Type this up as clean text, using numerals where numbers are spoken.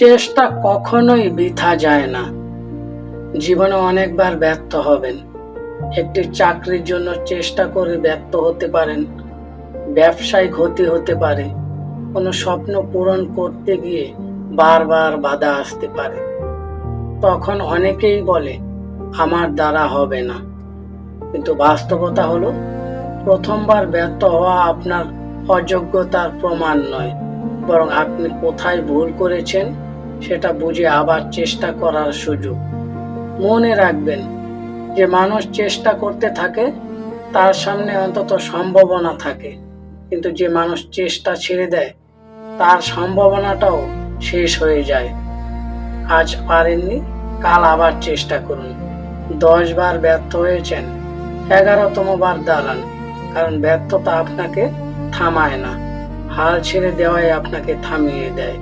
চেষ্টা কখনোই বৃথা যায় না। জীবনে অনেকবার ব্যর্থ হবেন। একটি চাকরির জন্য চেষ্টা করে ব্যর্থ হতে পারেন, ব্যবসায় ক্ষতি হতে পারে, কোনো স্বপ্ন পূরণ করতে গিয়ে বারবার বাধা আসতে পারে। তখন অনেকেই বলে আমার দ্বারা হবে না, কিন্তু বাস্তবতা হলো প্রথমবার ব্যর্থ হওয়া আপনার অযোগ্যতার প্রমাণ নয়, বরং আপনি কোথায় ভুল করেছেন সেটা বুঝে আবার চেষ্টা করার সুযোগ। মনে রাখবেন, যে মানুষ চেষ্টা করতে থাকে তার সামনে অন্তত সম্ভাবনা থাকে, কিন্তু যে মানুষ চেষ্টা ছেড়ে দেয় তার সম্ভাবনাটাও শেষ হয়ে যায়। আজ পারেননি, কাল আবার চেষ্টা করুন। 10 বার ব্যর্থ হয়েছেন, 11তম বার দাঁড়ান, কারণ ব্যর্থতা আপনাকে থামায় না, হাল ছেড়ে দেওয়াই আপনাকে থামিয়ে দেয়।